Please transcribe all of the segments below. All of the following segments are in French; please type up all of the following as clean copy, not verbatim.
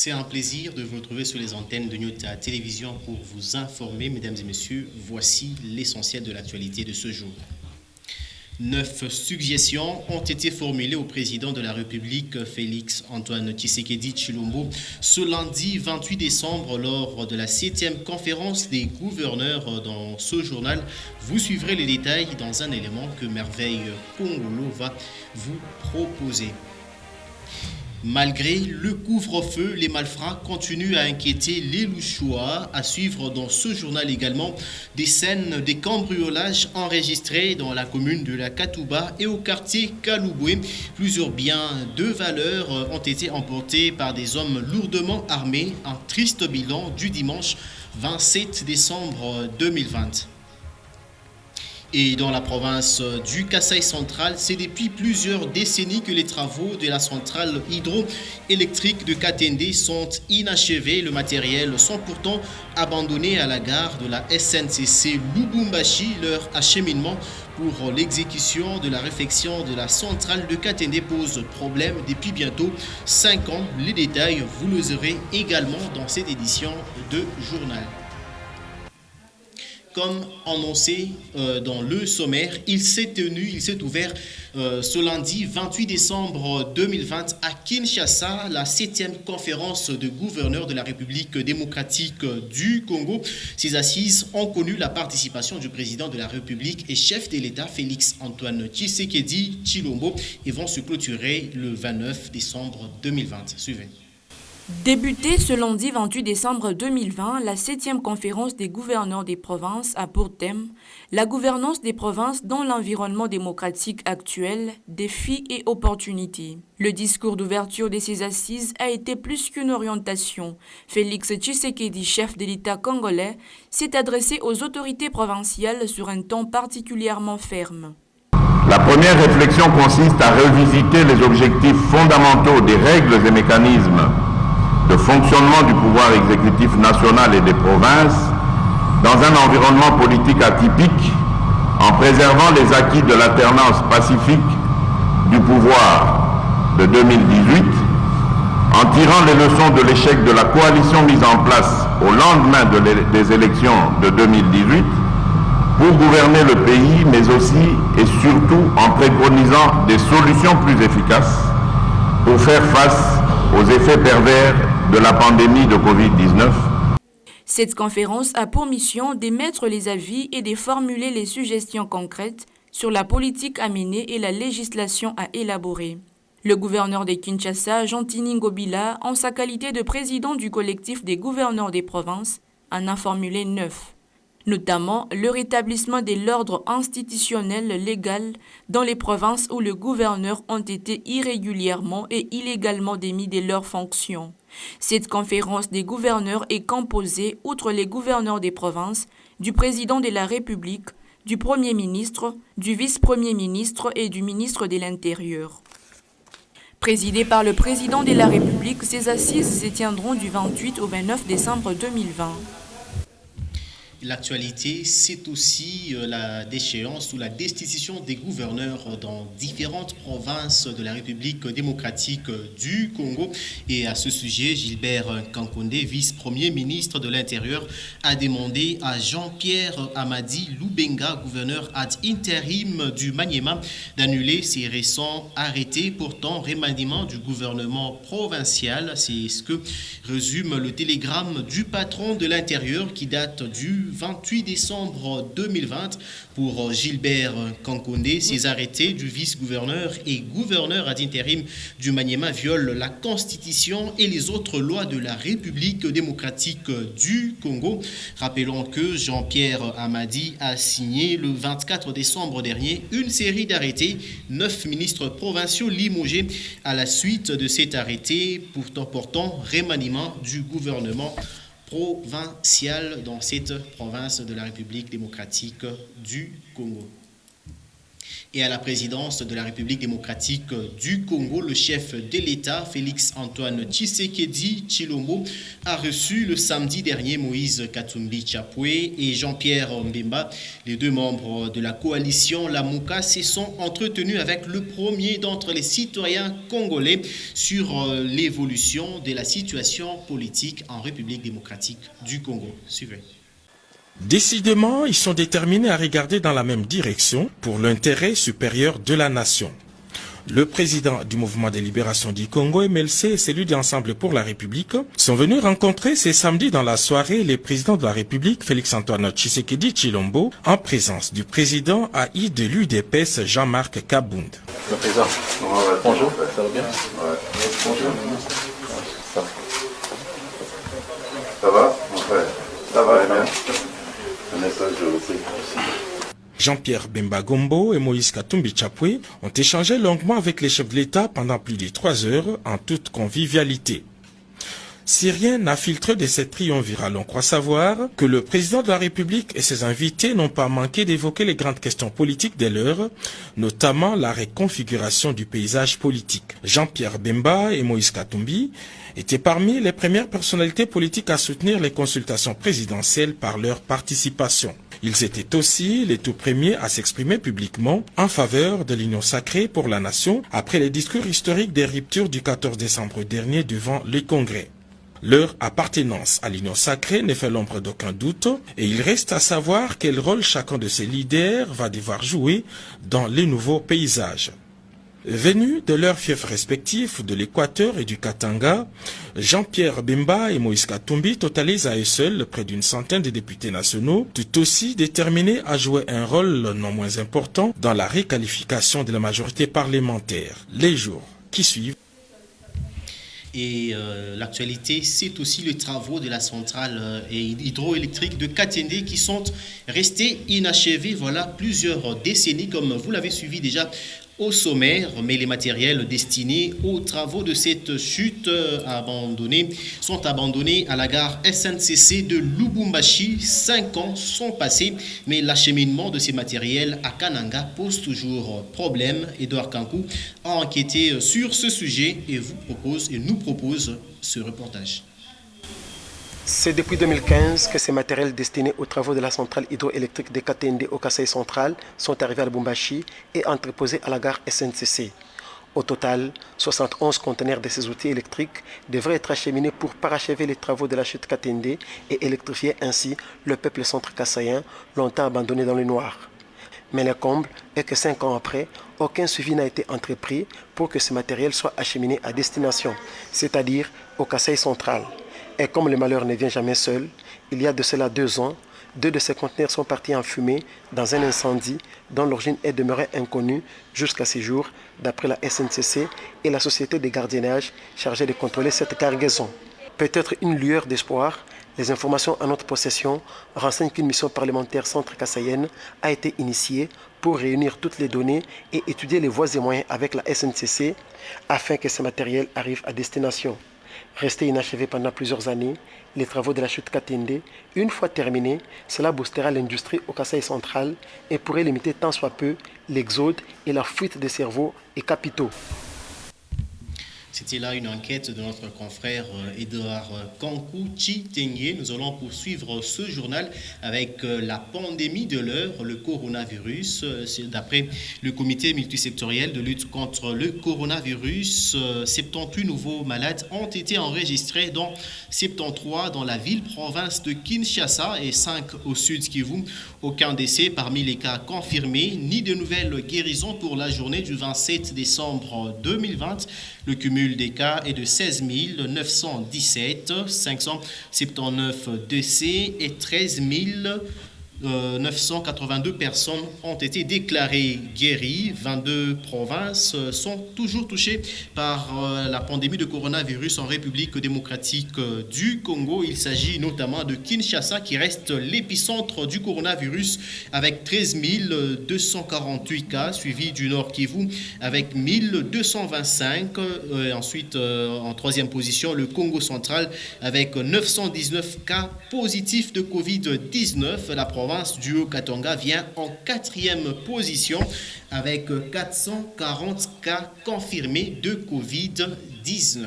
C'est un plaisir de vous retrouver sur les antennes de Nyota Télévision pour vous informer, mesdames et messieurs. Voici l'essentiel de l'actualité de ce jour. 9 suggestions ont été formulées au président de la République, Félix Antoine Tshisekedi Tshilombo, ce lundi 28 décembre lors de la 7e conférence des gouverneurs. Dans ce journal, vous suivrez les détails dans un élément que Merveille Kongolo va vous proposer. Malgré le couvre-feu, les malfrats continuent à inquiéter les Louchois. À suivre dans ce journal également des scènes des cambriolages enregistrés dans la commune de la Katouba et au quartier Kalouboué. Plusieurs biens de valeur ont été emportés par des hommes lourdement armés. Un triste bilan du dimanche 27 décembre 2020. Et dans la province du Kasaï central, c'est depuis plusieurs décennies que les travaux de la centrale hydroélectrique de Katende sont inachevés. Le matériel sont pourtant abandonnés à la gare de la SNCC Lubumbashi. Leur acheminement pour l'exécution de la réfection de la centrale de Katende pose problème depuis bientôt 5 ans. Les détails, vous les aurez également dans cette édition de journal. Comme annoncé dans le sommaire, il s'est ouvert ce lundi 28 décembre 2020 à Kinshasa, la 7e conférence de gouverneurs de la République démocratique du Congo. Ces assises ont connu la participation du président de la République et chef de l'État, Félix Antoine Tshisekedi Tshilombo, et vont se clôturer le 29 décembre 2020. Suivez. Débutée ce lundi 28 décembre 2020, la 7e conférence des gouverneurs des provinces a pour thème la gouvernance des provinces dans l'environnement démocratique actuel, défis et opportunités. Le discours d'ouverture de ces assises a été plus qu'une orientation. Félix Tshisekedi, chef de l'État congolais, s'est adressé aux autorités provinciales sur un ton particulièrement ferme. La première réflexion consiste à revisiter les objectifs fondamentaux des règles et mécanismes de fonctionnement du pouvoir exécutif national et des provinces dans un environnement politique atypique en préservant les acquis de l'alternance pacifique du pouvoir de 2018, en tirant les leçons de l'échec de la coalition mise en place au lendemain des élections de 2018 pour gouverner le pays, mais aussi et surtout en préconisant des solutions plus efficaces pour faire face aux effets pervers de la pandémie de Covid-19. Cette conférence a pour mission d'émettre les avis et de formuler les suggestions concrètes sur la politique à mener et la législation à élaborer. Le gouverneur de Kinshasa, Jean-Tini Ngobila, en sa qualité de président du collectif des gouverneurs des provinces, en a formulé 9. Notamment le rétablissement de l'ordre institutionnel légal dans les provinces où les gouverneurs ont été irrégulièrement et illégalement démis de leurs fonctions. Cette conférence des gouverneurs est composée, outre les gouverneurs des provinces, du président de la République, du Premier ministre, du vice-premier ministre et du ministre de l'Intérieur. Présidée par le président de la République, ces assises se tiendront du 28 au 29 décembre 2020. L'actualité, c'est aussi la déchéance ou la destitution des gouverneurs dans différentes provinces de la République démocratique du Congo. Et à ce sujet, Gilbert Kankonde, vice-premier ministre de l'Intérieur, a demandé à Jean-Pierre Amadi Lubenga, gouverneur ad interim du Maniema, d'annuler ses récents arrêtés portant remaniement du gouvernement provincial. C'est ce que résume le télégramme du patron de l'Intérieur qui date du 28 décembre 2020 pour Gilbert Kankonde. Ces arrêtés du vice-gouverneur et gouverneur ad interim du Maniema violent la Constitution et les autres lois de la République démocratique du Congo. Rappelons que Jean-Pierre Amadi a signé le 24 décembre dernier une série d'arrêtés, 9 ministres provinciaux limogés à la suite de cet arrêté portant remaniement du gouvernement provincial dans cette province de la République démocratique du Congo. Et à la présidence de la République démocratique du Congo, le chef de l'État, Félix-Antoine Tshisekedi Tshilombo, a reçu le samedi dernier Moïse Katumbi Tchapoué et Jean-Pierre Mbemba. Les deux membres de la coalition Lamuka se sont entretenus avec le premier d'entre les citoyens congolais sur l'évolution de la situation politique en République démocratique du Congo. Suivez. Décidément, ils sont déterminés à regarder dans la même direction pour l'intérêt supérieur de la nation. Le président du mouvement de libération du Congo, MLC, et celui d'Ensemble pour la République sont venus rencontrer ce samedi dans la soirée les présidents de la République, Félix-Antoine Tshisekedi Tshilombo, en présence du président AI de l'UDPS, Jean-Marc Kabound. Le président, bonjour, ça va bien? Bonjour. Ça va, mon frère? Ça va bien. Un message aussi. Jean-Pierre Bemba Gombo et Moïse Katumbi Tchapoué ont échangé longuement avec les chefs de l'État pendant plus de 3 heures en toute convivialité. Si rien n'a filtré de cette triumvirale, on croit savoir que le président de la République et ses invités n'ont pas manqué d'évoquer les grandes questions politiques de l'heure, notamment la reconfiguration du paysage politique. Jean-Pierre Bemba et Moïse Katumbi étaient parmi les premières personnalités politiques à soutenir les consultations présidentielles par leur participation. Ils étaient aussi les tout premiers à s'exprimer publiquement en faveur de l'union sacrée pour la nation après les discours historiques des ruptures du 14 décembre dernier devant le Congrès. Leur appartenance à l'union sacrée ne fait l'ombre d'aucun doute et il reste à savoir quel rôle chacun de ces leaders va devoir jouer dans les nouveaux paysages. Venus de leurs fiefs respectifs de l'Équateur et du Katanga, Jean-Pierre Bemba et Moïse Katumbi totalisent à eux seuls près d'une centaine de députés nationaux, tout aussi déterminés à jouer un rôle non moins important dans la requalification de la majorité parlementaire. Les jours qui suivent. Et l'actualité, c'est aussi les travaux de la centrale hydroélectrique de Katende qui sont restés inachevés voilà plusieurs décennies, comme vous l'avez suivi déjà au sommaire, mais les matériels destinés aux travaux de cette chute sont abandonnés à la gare SNCC de Lubumbashi. 5 ans sont passés, mais l'acheminement de ces matériels à Kananga pose toujours problème. Edouard Kankou a enquêté sur ce sujet et nous propose ce reportage. C'est depuis 2015 que ces matériels destinés aux travaux de la centrale hydroélectrique de Katende au Kasaï central sont arrivés à Lubumbashi et entreposés à la gare SNCC. Au total, 71 conteneurs de ces outils électriques devraient être acheminés pour parachever les travaux de la chute Katende et électrifier ainsi le peuple centre-kassaïen longtemps abandonné dans le noir. Mais le comble est que 5 ans après, aucun suivi n'a été entrepris pour que ces matériels soient acheminés à destination, c'est-à-dire au Kasaï central. Et comme le malheur ne vient jamais seul, il y a de cela 2 ans, 2 de ces conteneurs sont partis en fumée dans un incendie dont l'origine est demeurée inconnue jusqu'à ce jour, d'après la SNCC et la société de gardiennage chargée de contrôler cette cargaison. Peut-être une lueur d'espoir, les informations en notre possession renseignent qu'une mission parlementaire centre-kassaïenne a été initiée pour réunir toutes les données et étudier les voies et moyens avec la SNCC afin que ces matériels arrivent à destination. Restés inachevés pendant plusieurs années, les travaux de la chute Katende, une fois terminés, cela boostera l'industrie au Kasaï central et pourrait limiter tant soit peu l'exode et la fuite des cerveaux et capitaux. C'était là une enquête de notre confrère Edouard Kankou Chitengue. Nous allons poursuivre ce journal avec la pandémie de l'heure, le coronavirus. D'après le comité multisectoriel de lutte contre le coronavirus, 78 nouveaux malades ont été enregistrés, dont 73 dans la ville-province de Kinshasa et 5 au sud Kivu. Aucun décès parmi les cas confirmés, ni de nouvelles guérisons pour la journée du 27 décembre 2020. Le cumul des cas est de 16 917, 579 décès et 13 982 personnes ont été déclarées guéries. 22 provinces sont toujours touchées par la pandémie de coronavirus en République démocratique du Congo. Il s'agit notamment de Kinshasa qui reste l'épicentre du coronavirus avec 13 248 cas, suivi du Nord Kivu avec 1225. Ensuite, en troisième position, le Congo central avec 919 cas positifs de Covid-19. La province province du Haut-Katanga vient en 4e position avec 440 cas confirmés de Covid-19.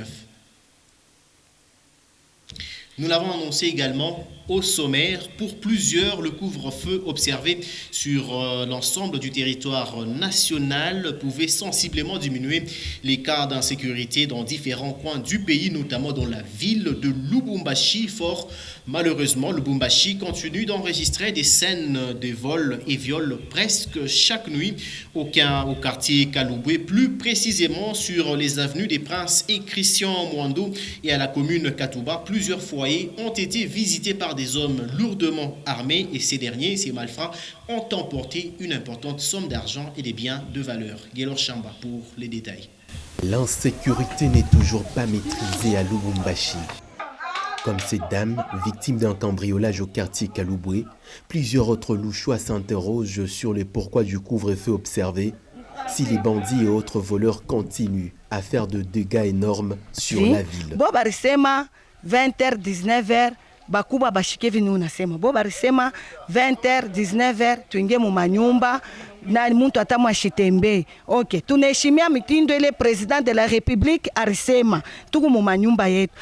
Nous l'avons annoncé également au sommaire. Pour plusieurs, le couvre-feu observé sur l'ensemble du territoire national pouvait sensiblement diminuer les cas d'insécurité dans différents coins du pays, notamment dans la ville de Lubumbashi. Fort malheureusement, Lubumbashi continue d'enregistrer des scènes de vols et viols presque chaque nuit au quartier Kaloubwe, plus précisément sur les avenues des Princes et Christian Mwando et à la commune Katouba. Plusieurs foyers ont été visités par des hommes lourdement armés et ces derniers, ces malfrats, ont emporté une importante somme d'argent et des biens de valeur. Guélor Chamba pour les détails. L'insécurité n'est toujours pas maîtrisée à Lubumbashi. Comme cette dame, victime d'un cambriolage au quartier Kaloubwe, plusieurs autres louchois s'interrogent sur le pourquoi du couvre-feu observé si les bandits et autres voleurs continuent à faire de dégâts énormes sur la ville. 20h, 19h, bakuba bashike vinu unasema. Bo barisema 20h, 19h, tuingie mu manyumba na muntu atamu ashitembe. Okay, tunaheshimia mitindo ile president de la République arisema. Tuku mu manyumba yetu.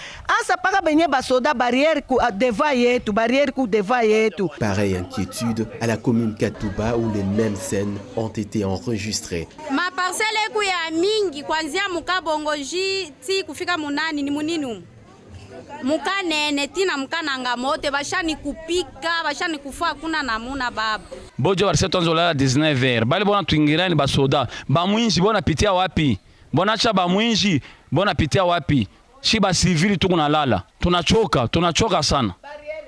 Asa paka benye basoda barrière ku devant yetu, barrière ku devant yetu. Pareille inquiétude à la commune Katouba où les mêmes scènes ont été enregistrées. Ma parcelle ku ya mingi kuanzia mukabongoji ti kufika munani ni muninu. Mukanene tina mukananga mote bashani kupika bashani kufa kuna namuna baba bojo barsetonzola 19h bali bona tuingirani basoda bamwinji bona pitia wapi bona cha bamwinji bona pitia wapi shiba civili tukunalala tunachoka sana.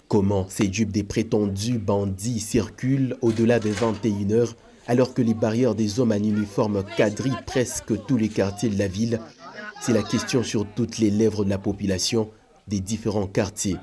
Comment ces dupes des prétendus bandits circulent au-delà des 21h alors que les barrières des hommes en uniforme quadrillent presque tous les quartiers de la ville? C'est la question sur toutes les lèvres de la population des différents quartiers.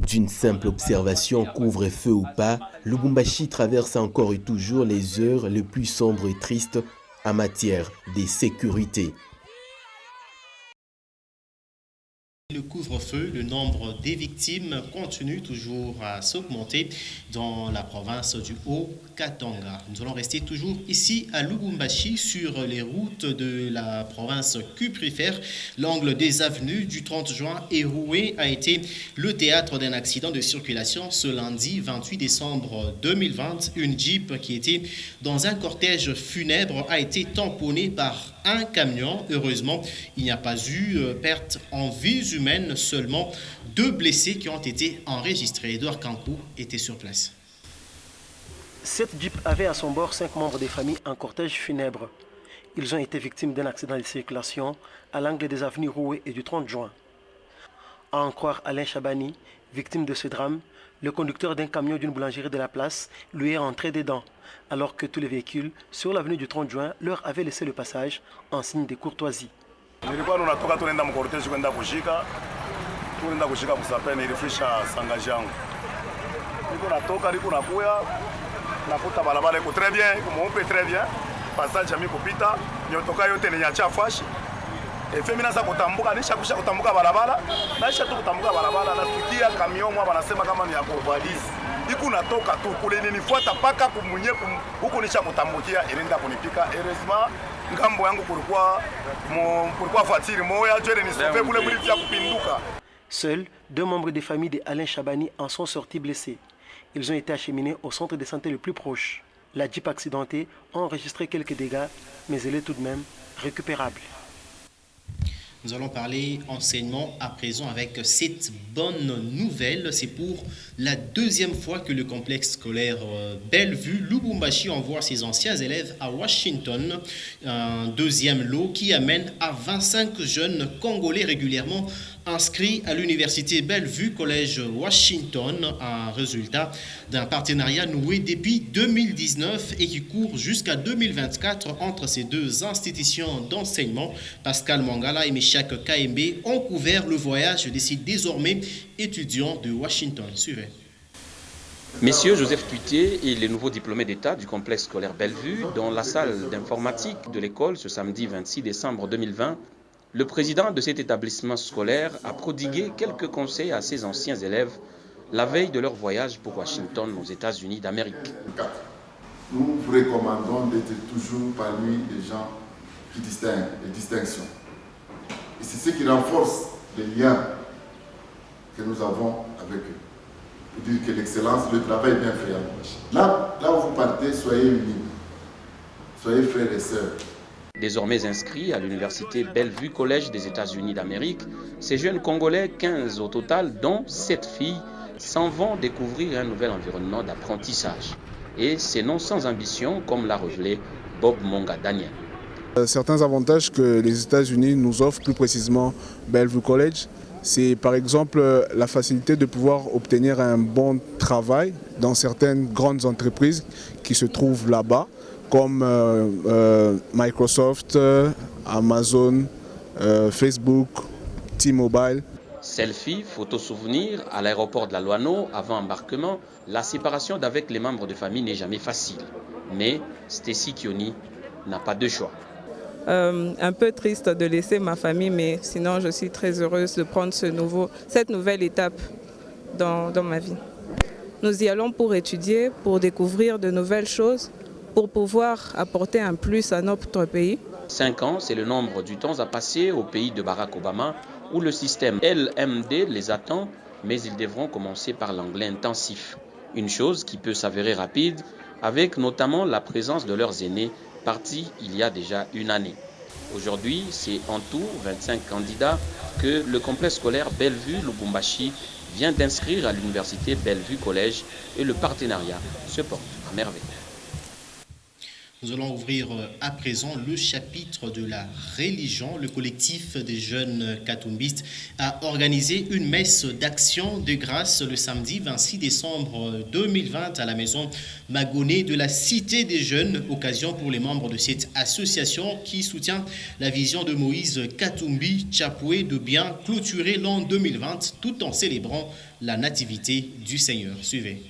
D'une simple observation, couvre-feu ou pas, Lubumbashi traverse encore et toujours les heures les plus sombres et tristes en matière de sécurité. Le couvre-feu, le nombre des victimes continue toujours à s'augmenter dans la province du Haut-Katanga. Nous allons rester toujours ici à Lubumbashi sur les routes de la province cuprifère. L'angle des avenues du 30 juin Eroué a été le théâtre d'un accident de circulation ce lundi 28 décembre 2020. Une Jeep qui était dans un cortège funèbre a été tamponnée par un camion. Heureusement, il n'y a pas eu perte en vies humaines, seulement 2 blessés qui ont été enregistrés. Edouard Kankou était sur place. Cette Jeep avait à son bord 5 membres des familles en cortège funèbre. Ils ont été victimes d'un accident de circulation à l'angle des avenues Roué et du 30 juin. À en croire Alain Chabani, victime de ce drame, le conducteur d'un camion d'une boulangerie de la place lui est rentré dedans, alors que tous les véhicules sur l'avenue du 30 juin leur avaient laissé le passage en signe de courtoisie. Efemina kutambuka nishakusha kutambuka barabara naisha tu kutambuka barabara nasikia kamion mwa wanasema kama ni ya kuvalisi iku natoka tu kule ninifuata paka kumunye huko nisha kutambukia ilinda kunipika heureusement ngambo yangu kulikuwa fatiri moya jere ni sauve kule mwili ya kupinduka. Seuls 2 membres des familles de Alain Chabani en sont sortis blessés. Ils ont été acheminés au centre de santé le plus proche. La Jeep accidentée a enregistré quelques dégâts, mais elle est tout de même récupérable. Nous allons parler enseignement à présent avec cette bonne nouvelle. C'est pour la 2e fois que le complexe scolaire Bellevue Lubumbashi envoie ses anciens élèves à Washington. Un 2e lot qui amène à 25 jeunes Congolais régulièrement inscrit à l'université Bellevue College Washington, un résultat d'un partenariat noué depuis 2019 et qui court jusqu'à 2024 entre ces deux institutions d'enseignement. Pascal Mangala et Meshak KMB ont couvert le voyage de ces désormais étudiants de Washington. Suivez. Messieurs Joseph Tuitier et les nouveaux diplômés d'État du complexe scolaire Bellevue, dans la salle d'informatique de l'école ce samedi 26 décembre 2020, le président de cet établissement scolaire a prodigué quelques conseils à ses anciens élèves la veille de leur voyage pour Washington aux États-Unis d'Amérique. Nous vous recommandons d'être toujours parmi les gens qui distinguent, les distinctions. Et c'est ce qui renforce les liens que nous avons avec eux. Pour dire que l'excellence, le travail est bien fait. Là où vous partez, soyez unis, soyez frères et sœurs. Désormais inscrits à l'université Bellevue College des États-Unis d'Amérique, ces jeunes Congolais, 15 au total, dont 7 filles, s'en vont découvrir un nouvel environnement d'apprentissage. Et c'est non sans ambition, comme l'a révélé Bob Monga Daniel. Certains avantages que les États-Unis nous offrent, plus précisément Bellevue College, c'est par exemple la facilité de pouvoir obtenir un bon travail dans certaines grandes entreprises qui se trouvent là-bas, comme Microsoft, Amazon, Facebook, T-Mobile. Selfie, photo souvenir à l'aéroport de la Loano avant embarquement, la séparation d'avec les membres de famille n'est jamais facile. Mais Stacy Kioni n'a pas de choix. Un peu triste de laisser ma famille, mais sinon je suis très heureuse de prendre cette nouvelle étape dans ma vie. Nous y allons pour étudier, pour découvrir de nouvelles choses, pour pouvoir apporter un plus à notre pays. 5 ans, c'est le nombre du temps à passer au pays de Barack Obama, où le système LMD les attend, mais ils devront commencer par l'anglais intensif. Une chose qui peut s'avérer rapide, avec notamment la présence de leurs aînés, partis il y a déjà une année. Aujourd'hui, c'est en tout 25 candidats que le complexe scolaire Bellevue-Lubumbashi vient d'inscrire à l'université Bellevue College et le partenariat se porte à merveille. Nous allons ouvrir à présent le chapitre de la religion. Le collectif des jeunes katumbistes a organisé une messe d'action de grâce le samedi 26 décembre 2020 à la maison Magoné de la Cité des Jeunes. Occasion pour les membres de cette association qui soutient la vision de Moïse Katumbi Chapwe de bien clôturer l'an 2020 tout en célébrant la nativité du Seigneur. Suivez.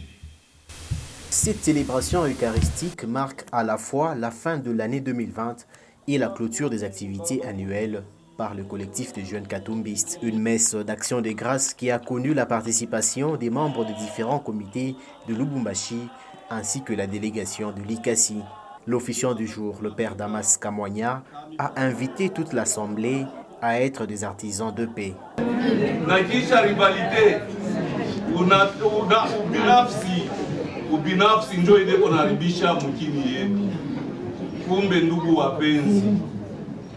Cette célébration eucharistique marque à la fois la fin de l'année 2020 et la clôture des activités annuelles par le collectif de jeunes katumbistes. Une messe d'action de grâce qui a connu la participation des membres de différents comités de Lubumbashi ainsi que la délégation de l'ICASI. L'officiant du jour, le père Damas Kamwanya, a invité toute l'assemblée à être des artisans de paix. Ubinafsi ndio ile kunaribisha mkini yetu. Kumbe ndugu wapenzi,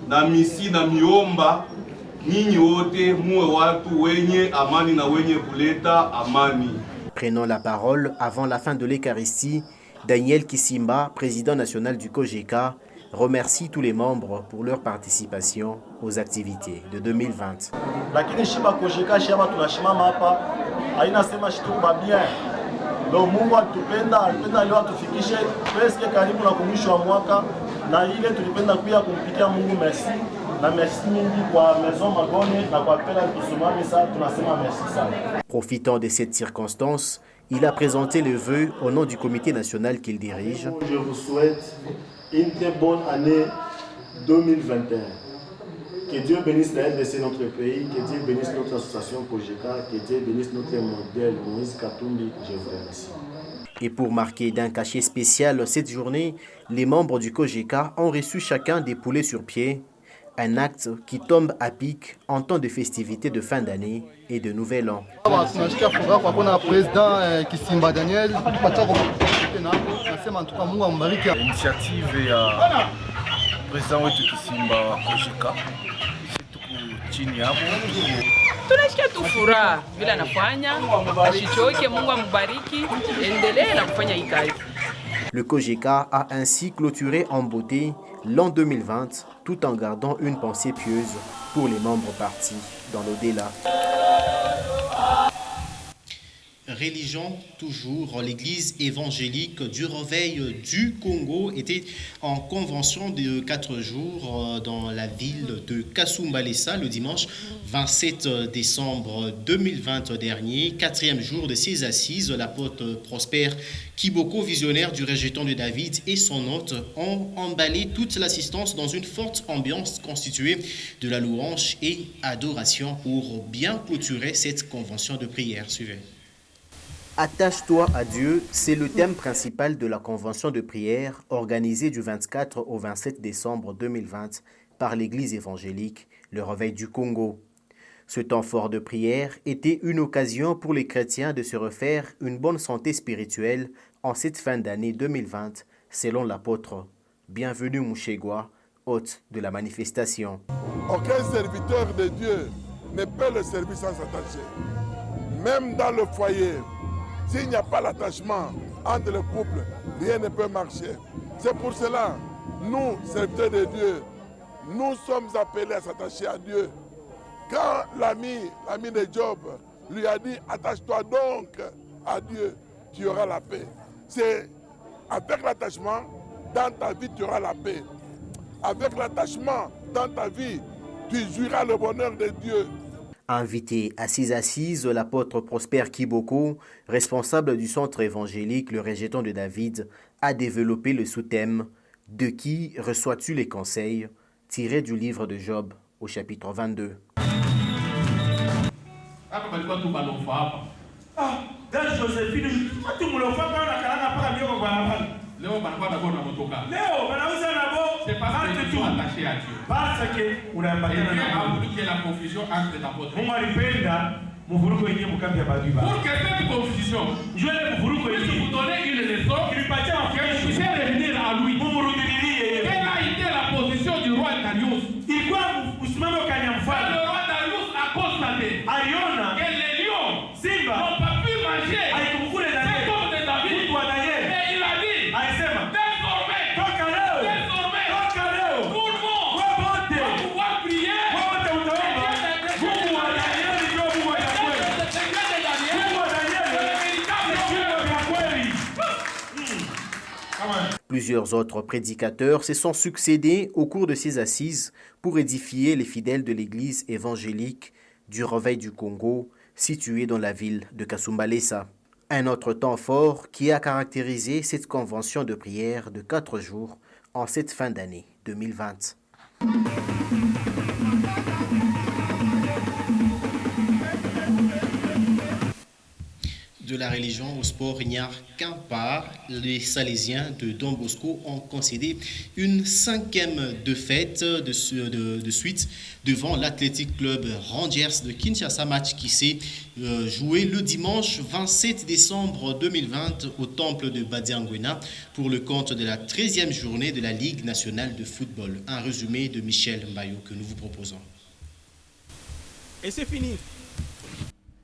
na misi na miomba nyinyi wote muwe watu wenye amani na wenye kuleta amani. Prenant la parole avant la fin de l'Eucharistie, Daniel Kisimba, président national du COGECA, remercie tous les membres pour leur participation aux activités de 2020. Lakini shiba COGECA shaba tunashimama hapa haina sema shitu babia. Donc Mungu alipenda leo atufikishe presque karibu na mwisho wa mwaka, na ile tulipenda pia kumpikia Mungu merci na merci mingi kwa Maison Magone na kwa pela Kisumami, ça tunasema merci sana. Profitant de cette circonstance, il a présenté le vœu au nom du comité national qu'il dirige. Je vous souhaite une très bonne année 2021. Que Dieu bénisse la RDC, notre pays, que Dieu bénisse notre association COGECA, que Dieu bénisse notre modèle Moïse Katumbi. Je vous remercie. Et pour marquer d'un cachet spécial cette journée, les membres du COGECA ont reçu chacun des poulets sur pied, un acte qui tombe à pic en temps de festivités de fin d'année et de nouvel an. Président wetu Kisimba wa COGECA chini hapo. Tunasikia tu furaha vile anafanya, ashichoke, Mungu ambariki, endelee na kufanya hii kazi. Le COGECA a ainsi clôturé en beauté l'an 2020 tout en gardant une pensée pieuse pour les membres partis dans l'au-delà. Religion toujours, l'église évangélique du Réveil du Congo était en convention de 4 jours dans la ville de Kasumbalesa le dimanche 27 décembre 2020 dernier, 4e jour de ses assises. L'apôtre Prosper Kiboko, visionnaire du rejeton de David, et son hôte ont emballé toute l'assistance dans une forte ambiance constituée de la louange et adoration pour bien clôturer cette convention de prière. Suivez. Attache-toi à Dieu, c'est le thème principal de la convention de prière organisée du 24 au 27 décembre 2020 par l'Église évangélique, le Réveil du Congo. Ce temps fort de prière était une occasion pour les chrétiens de se refaire une bonne santé spirituelle en cette fin d'année 2020, selon l'apôtre Bienvenu Mouchegwa, hôte de la manifestation. Aucun serviteur de Dieu ne peut le servir sans s'attacher. Même dans le foyer, s'il n'y a pas l'attachement entre le couple, rien ne peut marcher. C'est pour cela, nous, serviteurs de Dieu, nous sommes appelés à s'attacher à Dieu. Quand l'ami de Job lui a dit « Attache-toi donc à Dieu, tu auras la paix ». C'est avec l'attachement, dans ta vie, tu auras la paix. Avec l'attachement, dans ta vie, tu jouiras le bonheur de Dieu. Invité à ces assises, l'apôtre Prosper Kiboko, responsable du centre évangélique Le Rejeton de David, a développé le sous-thème « De qui reçois-tu les conseils ?» tiré du livre de Job au chapitre 22. Léo, c'est parce que tu es attaché à Dieu. Parce que Dieu a voulu qu'il y ait la confusion entre l'apôtre. Pour que cette confusion puisse vous donner une leçon, que vous puissiez revenir à lui. Quelle a été la position du roi Darius? Le roi Darius a constaté que les lions n'ont pas pu manger cet homme de David. Et il a dit, désormais, tout le monde va pouvoir prier. Plusieurs autres prédicateurs se sont succédés au cours de ces assises pour édifier les fidèles de l'église évangélique du Réveil du Congo, située dans la ville de Kasumbalesa. Un autre temps fort qui a caractérisé cette convention de prière de 4 jours en cette fin d'année 2020. De la religion au sport, il n'y a qu'un part. Les Salésiens de Don Bosco ont concédé une 5e défaite de suite devant l'Athletic Club Rangers de Kinshasa, match qui s'est joué le dimanche 27 décembre 2020 au temple de Badiangwena pour le compte de la 13e journée de la Ligue nationale de football. Un résumé de Michel Mbayo que nous vous proposons. Et c'est fini.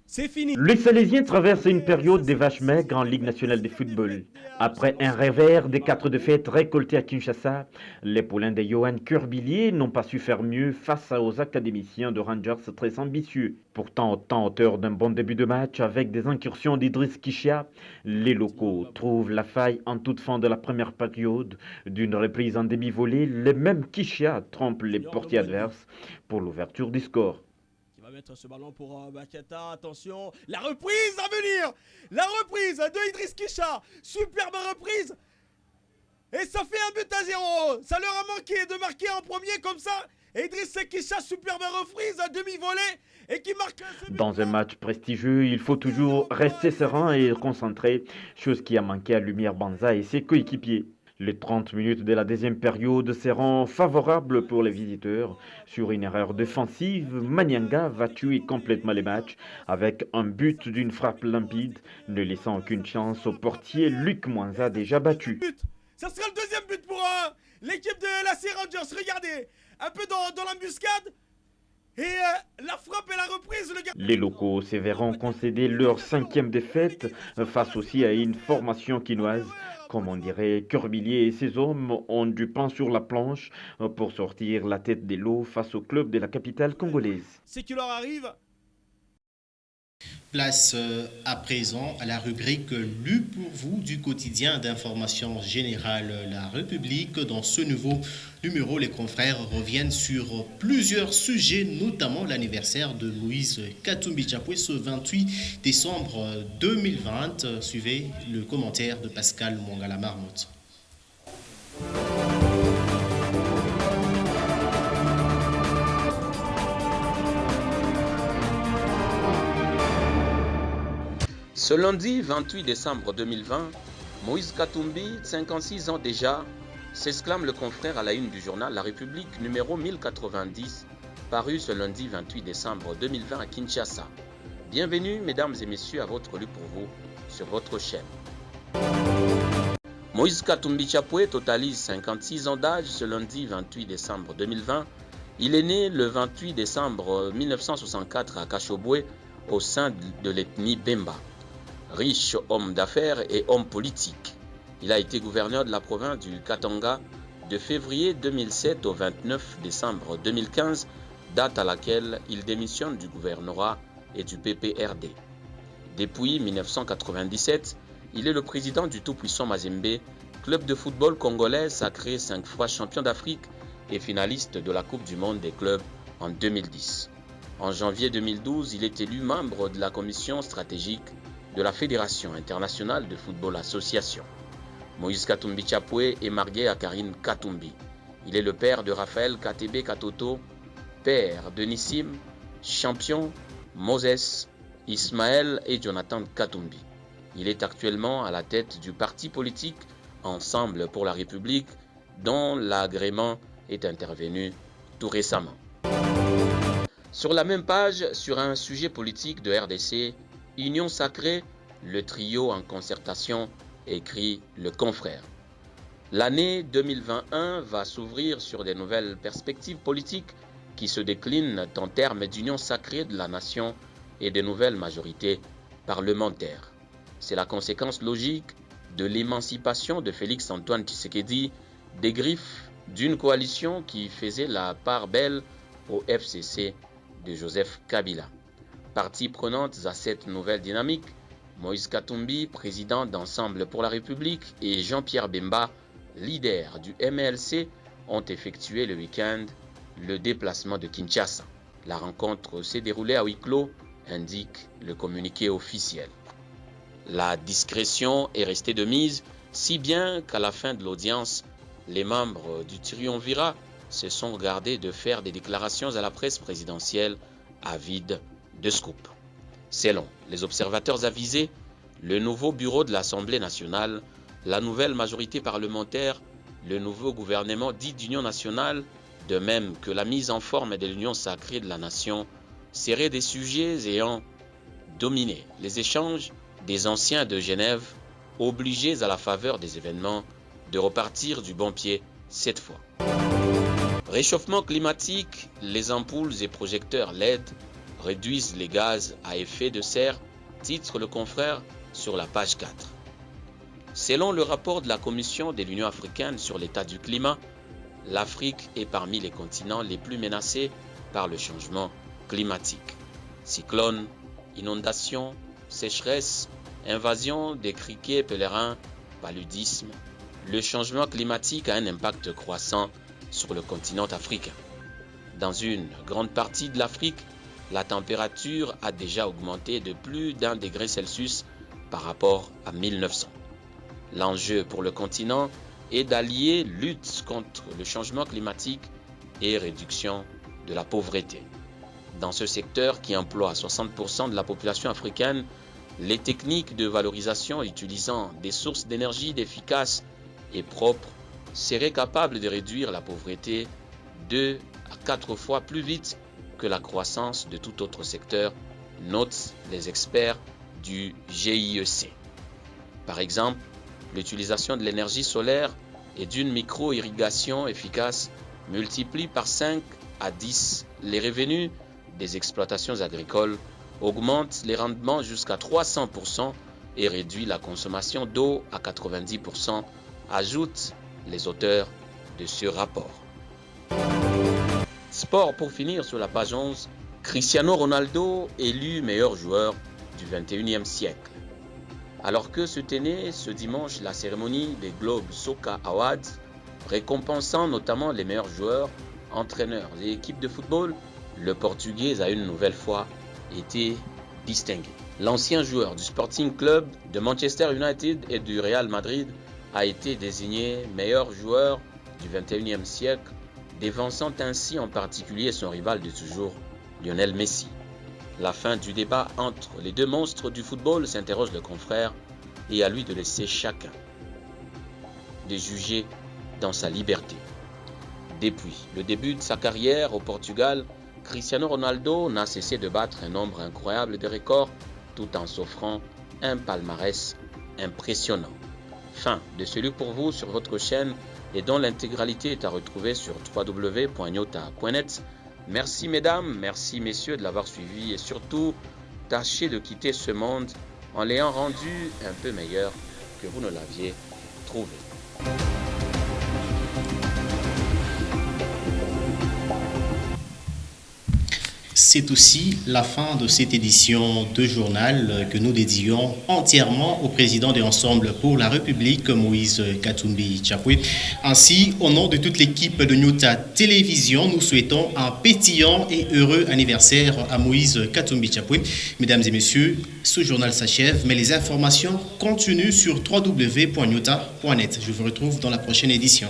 C'est fini. Les Salésiens traversent une période de vaches maigres en Ligue nationale de football. Après un revers des 4 défaites récoltées à Kinshasa, les poulains de Johan Curbilier n'ont pas su faire mieux face aux académiciens de Rangers très ambitieux. Pourtant, autant auteur d'un bon début de match avec des incursions d'Idriss Kishia, les locaux trouvent la faille en toute fin de la première période. D'une reprise en demi-volée, le même Kishia trompe les portiers adverses pour l'ouverture du score. Mettre ce ballon pour Baketa, attention, la reprise à venir, la reprise de Idriss Kishia, superbe reprise, et ça fait 1-0, ça leur a manqué de marquer en premier comme ça, et Idriss Kishia, superbe reprise à demi-volée, et qui marque... Dans un match prestigieux, il faut toujours rester serein et concentré, chose qui a manqué à Lumière Banza et ses coéquipiers. Les 30 minutes de la deuxième période seront favorables pour les visiteurs. Sur une erreur défensive, Manianga va tuer complètement les matchs avec un but d'une frappe limpide, ne laissant aucune chance au portier Luc Mwanza déjà battu. Ça sera le deuxième but pour l'équipe de la C Rangers. Regardez, un peu dans l'embuscade. Et la frappe et la reprise, le gars... Les locaux se verront concéder leur 5e défaite face aussi à une formation quinoise Comme on dirait, Curbilier et ses hommes ont du pain sur la planche pour sortir la tête de l'eau face au club de la capitale congolaise. C'est qui leur arrive. Place à présent à la rubrique Lu pour vous du quotidien d'information générale La République. Dans ce nouveau numéro, les confrères reviennent sur plusieurs sujets, notamment l'anniversaire de Moïse Katumbi Chapwe ce 28 décembre 2020. Suivez le commentaire de Pascal Mongala Marmotte. Ce lundi 28 décembre 2020, Moïse Katumbi, 56 ans déjà, s'exclame le confrère à la une du journal La République numéro 1090, paru ce lundi 28 décembre 2020 à Kinshasa. Bienvenue mesdames et messieurs à votre lu pour vous sur votre chaîne. Moïse Katumbi Chapwe totalise 56 ans d'âge ce lundi 28 décembre 2020. Il est né le 28 décembre 1964 à Kashobwe au sein de l'ethnie Bemba. Riche homme d'affaires et homme politique, il a été gouverneur de la province du Katanga de février 2007 au 29 décembre 2015, date à laquelle il démissionne du gouvernorat et du PPRD. Depuis 1997, il est le président du tout-puissant Mazembe, club de football congolais sacré 5 fois champion d'Afrique et finaliste de la Coupe du Monde des clubs en 2010. En janvier 2012, il est élu membre de la commission stratégique de la Fédération internationale de football association. Moïse Katumbi Chapwe est marié à Karine Katumbi. Il est le père de Raphaël Katebe Katoto, père de Nissim, champion, Moses, Ismaël et Jonathan Katumbi. Il est actuellement à la tête du parti politique Ensemble pour la République, dont l'agrément est intervenu tout récemment. Sur la même page, sur un sujet politique de RDC, Union sacrée, le trio en concertation, écrit le confrère. L'année 2021 va s'ouvrir sur des nouvelles perspectives politiques qui se déclinent en termes d'union sacrée de la nation et de nouvelles majorités parlementaires. C'est la conséquence logique de l'émancipation de Félix Antoine Tshisekedi des griffes d'une coalition qui faisait la part belle au FCC de Joseph Kabila. Parties prenantes à cette nouvelle dynamique, Moïse Katumbi, président d'Ensemble pour la République, et Jean-Pierre Bemba, leader du MLC, ont effectué le week-end le déplacement de Kinshasa. La rencontre s'est déroulée à huis clos, indique le communiqué officiel. La discrétion est restée de mise, si bien qu'à la fin de l'audience, les membres du triumvirat se sont gardés de faire des déclarations à la presse présidentielle avide de scoop. Selon les observateurs avisés, le nouveau bureau de l'Assemblée nationale, la nouvelle majorité parlementaire, le nouveau gouvernement dit d'union nationale, de même que la mise en forme de l'union sacrée de la nation, seraient des sujets ayant dominé les échanges des anciens de Genève, obligés à la faveur des événements de repartir du bon pied cette fois. Réchauffement climatique, les ampoules et projecteurs LED réduisent les gaz à effet de serre, titre le confrère sur la page 4. Selon le rapport de la Commission de l'Union africaine sur l'état du climat, l'Afrique est parmi les continents les plus menacés par le changement climatique. Cyclones, inondations, sécheresse, invasion des criquets pèlerins, paludisme, le changement climatique a un impact croissant sur le continent africain. Dans une grande partie de l'Afrique, la température a déjà augmenté de plus d'1 degré Celsius par rapport à 1900. L'enjeu pour le continent est d'allier lutte contre le changement climatique et réduction de la pauvreté. Dans ce secteur qui emploie 60% de la population africaine, les techniques de valorisation utilisant des sources d'énergie efficaces et propres seraient capables de réduire la pauvreté 2 à 4 fois plus vite que la croissance de tout autre secteur, notent les experts du GIEC. Par exemple, l'utilisation de l'énergie solaire et d'une micro-irrigation efficace multiplie par 5 à 10 les revenus des exploitations agricoles, augmente les rendements jusqu'à 300% et réduit la consommation d'eau à 90%, ajoutent les auteurs de ce rapport. Sport pour finir sur la page 11, Cristiano Ronaldo élu meilleur joueur du 21e siècle. Alors que se tenait ce dimanche la cérémonie des Globe Soccer Awards, récompensant notamment les meilleurs joueurs, entraîneurs et équipes de football, le Portugais a une nouvelle fois été distingué. L'ancien joueur du Sporting Club de Manchester United et du Real Madrid a été désigné meilleur joueur du 21e siècle, dévançant ainsi en particulier son rival de toujours, Lionel Messi. La fin du débat entre les deux monstres du football s'interroge le confrère et à lui de laisser chacun de juger dans sa liberté. Depuis le début de sa carrière au Portugal, Cristiano Ronaldo n'a cessé de battre un nombre incroyable de records tout en s'offrant un palmarès impressionnant. Fin de celui pour vous sur votre chaîne et dont l'intégralité est à retrouver sur www.nyota.net. Merci mesdames, merci messieurs de l'avoir suivi et surtout, tâchez de quitter ce monde en l'ayant rendu un peu meilleur que vous ne l'aviez trouvé. C'est aussi la fin de cette édition de journal que nous dédions entièrement au président de l'Ensemble pour la République, Moïse Katumbi Tchapoué. Ainsi, au nom de toute l'équipe de Nyota Télévision, nous souhaitons un pétillant et heureux anniversaire à Moïse Katumbi Tchapoué. Mesdames et messieurs, ce journal s'achève, mais les informations continuent sur www.nyota.net. Je vous retrouve dans la prochaine édition.